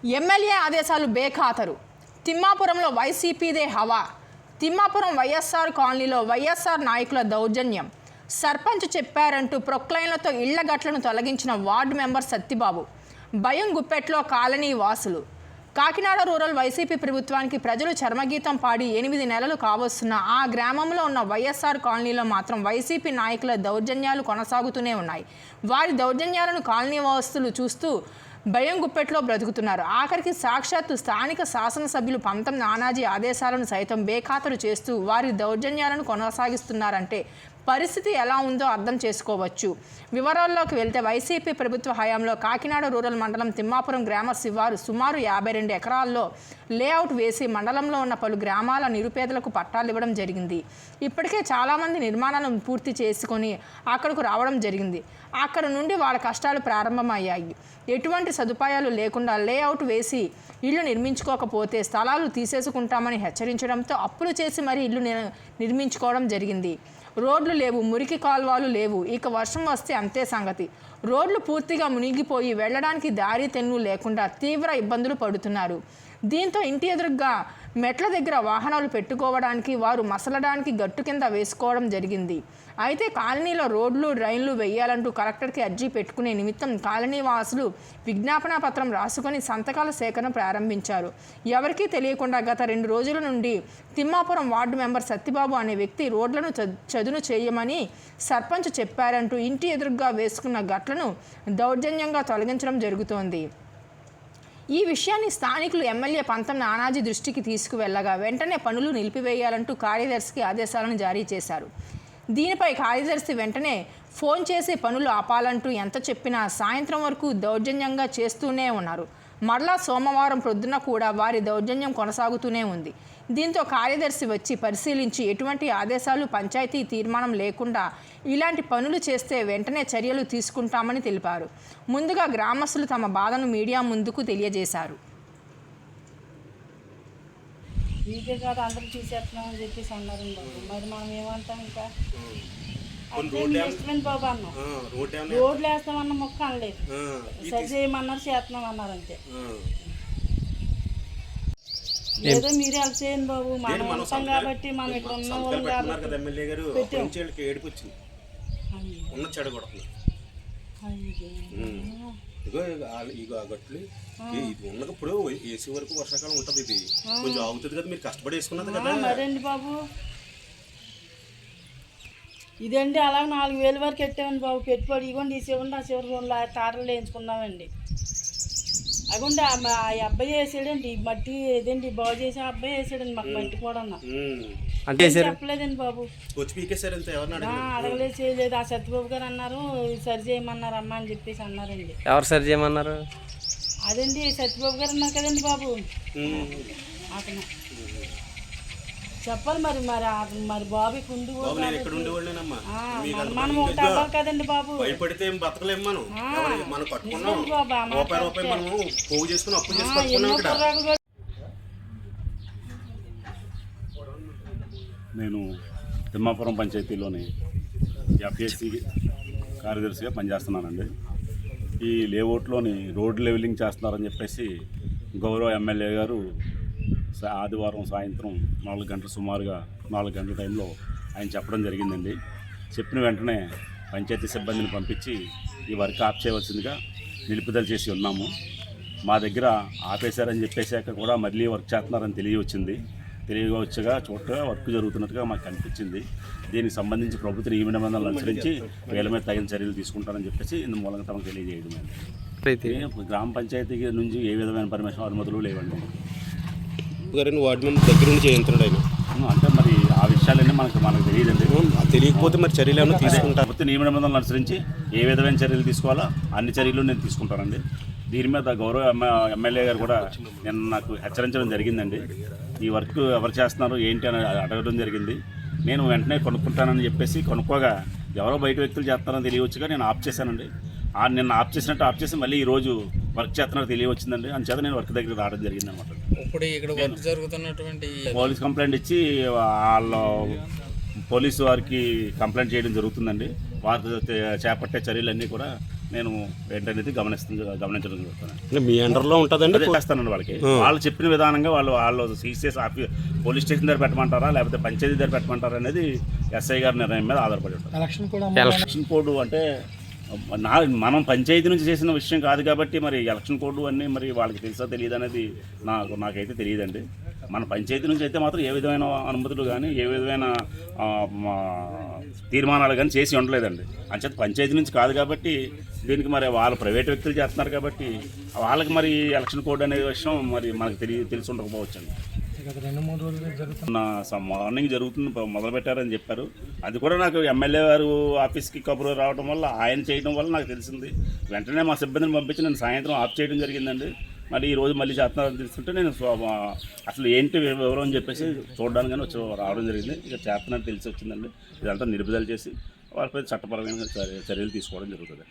MLA ఆదేశాలు బేఖాతరు. తిమ్మాపురంలో వైసీపీదే హవా. తిమ్మాపురం వైఎస్ఆర్ కాలనీలో వైఎస్ఆర్ నాయకుల దౌర్జన్యం. సర్పంచ్ చెప్పారంటూ ప్రొక్లైన్లతో ఇళ్ల గట్లను తొలగించిన వార్డు మెంబర్ సత్తిబాబు. భయం గుప్పెట్లో కాలనీ వాసులు. కాకినాడ రూరల్ వైసీపీ ప్రభుత్వానికి ప్రజలు చర్మగీతం పాడి 8 నెలలు కావస్తున్న ఆ గ్రామంలో ఉన్న వైఎస్ఆర్ కాలనీలో మాత్రం వైసీపీ నాయకుల దౌర్జన్యాలు కొనసాగుతూనే ఉన్నాయి. వారి దౌర్జన్యాలను కాలనీ వాసులు చూస్తూ భయం గుప్పెట్లో బ్రతుకుతున్నారు. ఆఖరికి సాక్షాత్తు స్థానిక శాసనసభ్యులు పంతం నానాజీ ఆదేశాలను సైతం బేఖాతరు చేస్తూ వారి దౌర్జన్యాలను కొనసాగిస్తున్నారంటే పరిస్థితి ఎలా ఉందో అర్థం చేసుకోవచ్చు. వివరాల్లోకి వెళ్తే వైసీపీ ప్రభుత్వ హయాంలో కాకినాడ రూరల్ మండలం తిమ్మాపురం గ్రామ శివారు సుమారు 52 ఎకరాల్లో లేఅవుట్ వేసి మండలంలో ఉన్న పలు గ్రామాల నిరుపేదలకు పట్టాలు ఇవ్వడం జరిగింది. ఇప్పటికే చాలామంది నిర్మాణాలను పూర్తి చేసుకొని అక్కడకు రావడం జరిగింది. అక్కడ నుండి వాళ్ళ కష్టాలు ప్రారంభమయ్యాయి. ఎటువంటి సదుపాయాలు లేకుండా లేఅవుట్ వేసి ఇల్లు నిర్మించుకోకపోతే స్థలాలు తీసేసుకుంటామని హెచ్చరించడంతో అప్పులు చేసి మరీ ఇల్లు నిర్మించుకోవడం జరిగింది. రోడ్లు లేవు, మురికి కాల్వలు లేవు. ఇక వర్షం వస్తే అంతే సంగతి. రోడ్లు పూర్తిగా మునిగిపోయి వెళ్ళడానికి దారి తెన్ను లేకుండా తీవ్ర ఇబ్బందులు పడుతున్నారు. దీంతో ఇంటి ఎదురుగా మెట్ల దగ్గర వాహనాలు పెట్టుకోవడానికి వారు మసలడానికి గట్టు కింద వేసుకోవడం జరిగింది. అయితే కాలనీలో రోడ్లు డ్రైన్లు వేయాలంటూ కలెక్టర్కి అర్జీ పెట్టుకునే నిమిత్తం కాలనీ వాసులు విజ్ఞాపన పత్రం రాసుకొని సంతకాల సేకరణ ప్రారంభించారు. ఎవరికీ తెలియకుండా గత 2 రోజుల నుండి తిమ్మాపురం వార్డు మెంబర్ సత్తిబాబు అనే వ్యక్తి రోడ్లను చదును చేయమని సర్పంచ్ చెప్పారంటూ ఇంటి ఎదురుగా వేసుకున్న గట్లను దౌర్జన్యంగా తొలగించడం జరుగుతోంది. ఈ విషయాన్ని స్థానికులు ఎమ్మెల్యే పంతం నానాజీ దృష్టికి తీసుకువెళ్లగా వెంటనే పనులు నిలిపివేయాలంటూ కార్యదర్శికి ఆదేశాలను జారీ చేశారు. దీనిపై కార్యదర్శి వెంటనే ఫోన్ చేసి పనులు ఆపాలంటూ ఎంత చెప్పినా సాయంత్రం వరకు దౌర్జన్యంగా చేస్తూనే ఉన్నారు. మరలా సోమవారం ప్రొద్దున కూడా వారి దౌర్జన్యం కొనసాగుతూనే ఉంది. దీంతో కార్యదర్శి వచ్చి పరిశీలించి ఎటువంటి ఆదేశాలు పంచాయతీ తీర్మానం లేకుండా ఇలాంటి పనులు చేస్తే వెంటనే చర్యలు తీసుకుంటామని తెలిపారు. ముందుగా గ్రామస్తులు తమ బాధను మీడియా ముందుకు తెలియజేశారు. మీకే కాదు అందరూ తీసేస్తున్నామని చెప్పేసి అన్నారు బాబు. మరి మనం ఏమంటాం ఇంకా ఇష్టమైన బాబు అన్నాం. రోడ్లు వేస్తామన్న మొక్క అనలేదు. సరి చేయమన్నారు, చేస్తున్నాం అన్నారు అంతే. ఏదో మీరే అలా చేయండి బాబు, మనం ఉంటాం కాబట్టి మనం ఇక్కడ ఉన్న వాళ్ళు కాబట్టి ఉన్నప్పుడు ఏసీ వరకు వర్షాకాలం ఉంటది. ఇది కొంచెం ఆగుతుంది కదా, మీరు కష్టపడి వేసుకున్నది కదా. మరండి బాబు, ఇదండి అలా 4000 వరకు పెట్టామండి బాబు పెట్టుబడి. ఇవ్వండి ఈ చివరి ఆ చివరి తాటలు వేయించుకున్నామండి. అదిగోండి ఆ అబ్బాయి వేసాడండి మట్టి, ఏదండి బాగు చేసి ఆ అబ్బాయి వేసాడండి మాకు మట్టి కూడా అంటే చెప్పలేదండి బాబు. అడగలేదు, చేయలేదు. ఆ సత్యబాబు గారు అన్నారు సరి చేయమన్నారు అమ్మ అని చెప్పేసి అన్నారండి. ఎవరు సరి చేయమన్నారు? అదండి సత్యబాబు గారు అన్నారు కదండి బాబు. అతను చెప్పాలి మరి మరి మరి బాబు కుండు మనం ఒకటి అవ్వాలి కదండి బాబు. భయపడితే బతకలేము మనం. నేను తిమ్మాపురం పంచాయతీలోని ఎఫ్ఏసి కార్యదర్శిగా పనిచేస్తున్నానండి. ఈ లేఅవుట్లోని రోడ్ లెవెలింగ్ చేస్తున్నారని చెప్పేసి గౌరవ ఎమ్మెల్యే గారు ఆదివారం సాయంత్రం 4 గంటల సుమారుగా 4 గంటల టైంలో ఆయన చెప్పడం జరిగిందండి. చెప్పిన వెంటనే పంచాయతీ సిబ్బందిని పంపించి ఈ వర్క్ ఆఫ్ చేయవలసిందిగా నిలుపుదల చేసి ఉన్నాము. మా దగ్గర ఆపేశారని చెప్పేశాక కూడా మళ్ళీ వర్క్ చేస్తున్నారని తెలియవచ్చుగా చూడగా వర్క్ జరుగుతున్నట్టుగా మాకు కనిపించింది. దీనికి సంబంధించి ప్రభుత్వ నియమ నిబంధనలు అనుసరించి వీళ్ళ మీద తగిన చర్యలు తీసుకుంటారని చెప్పేసి ఇందు మూలంగా తమకు తెలియజేయడం. గ్రామ పంచాయతీ నుంచి ఏ విధమైన పర్మిషన్ అనుమతులు లేవండి. వార్డు మెంబర్ దగ్గర నుంచి చేయించాడు ఆయన. అంటే మరి ఆ విషయాలన్నీ మనకు తెలియదండి. తెలియకపోతే మరి చర్యలు ఏమైనా తీసుకుంటారు. ప్రభుత్వ నియమ నిబంధనలు అనుసరించి ఏ విధమైన చర్యలు తీసుకోవాలో అన్ని చర్యలు నేను తీసుకుంటానండి. దీని మీద గౌరవ ఎమ్మెల్యే గారు కూడా నేను నాకు హెచ్చరించడం జరిగిందండి. ఈ వర్క్ ఎవరు చేస్తున్నారు ఏంటి అని అడగడం జరిగింది. నేను వెంటనే కొనుక్కుంటానని చెప్పేసి కొనుక్కోగా ఎవరో బయట వ్యక్తులు చేస్తున్నారని తెలియవచ్చుగా నేను ఆఫ్ చేశానండి. నిన్న ఆఫ్ చేసి మళ్ళీ ఈరోజు వర్క్ చేస్తున్నట్టు తెలియవచ్చిందండి. అందుచేత నేను వర్క్ దగ్గర రావడం జరిగింది అనమాట. ఇప్పుడు ఇక్కడ వర్క్ జరుగుతున్నటువంటి పోలీస్ కంప్లైంట్ ఇచ్చి వాళ్ళ పోలీసు వారికి కంప్లైంట్ చేయడం జరుగుతుందండి. వారు చేపట్టే చర్యలన్నీ కూడా నేను ఏంటనేది గమనించడం జరుగుతున్నాను. అంటే మీ అండర్లో ఉంటుందండి. అదే చేస్తానండి వాళ్ళకి. వాళ్ళు చెప్పిన విధానంగా వాళ్ళు సీసీఎస్ పోలీస్ స్టేషన్ దగ్గర పెట్టమంటారా లేకపోతే పంచాయతీ దగ్గర పెట్టమంటారా అనేది ఎస్ఐ గారి నిర్ణయం మీద ఆధారపడి ఉంటుంది. ఎలక్షన్ కోడ్ అంటే మనం పంచాయతీ నుంచి చేసిన విషయం కాదు కాబట్టి మరి ఎలక్షన్ కోడ్ అన్నీ మరి వాళ్ళకి తెలుసా తెలియదు అనేది నాకైతే తెలియదండి. మన పంచాయతీ నుంచి అయితే మాత్రం ఏ విధమైన అనుమతులు కానీ ఏ విధమైన తీర్మానాలు కానీ చేసి ఉండలేదండి. అంచేత పంచాయతీ నుంచి కాదు కాబట్టి దీనికి మరి వాళ్ళు ప్రైవేట్ వ్యక్తులు చేస్తున్నారు కాబట్టి వాళ్ళకి మరి ఎలక్షన్ కోడ్ అనే విషయం మరి మనకు తెలిసి ఉండకపోవచ్చండి. మార్నింగ్ జరుగుతుంది మొదలుపెట్టారని చెప్పారు. అది కూడా నాకు ఎమ్మెల్యే గారు ఆఫీస్కి కబురు రావడం వల్ల ఆయన చేయడం వల్ల నాకు తెలిసింది. వెంటనే మా సిబ్బందిని పంపించి నేను సాయంత్రం ఆఫ్ చేయడం జరిగిందండి. మరి ఈరోజు మళ్ళీ చేస్తున్నారని తెలుస్తుంటే నేను అసలు ఏంటి వివరం అని చెప్పేసి చూడడానికి కానీ రావడం జరిగింది. ఇక చేస్తున్నట్టు తెలిసి వచ్చిందండి. ఇదంతా నిలుపుదల చేసి వాళ్ళపై చట్టపరమైన చర్యలు తీసుకోవడం జరుగుతుంది.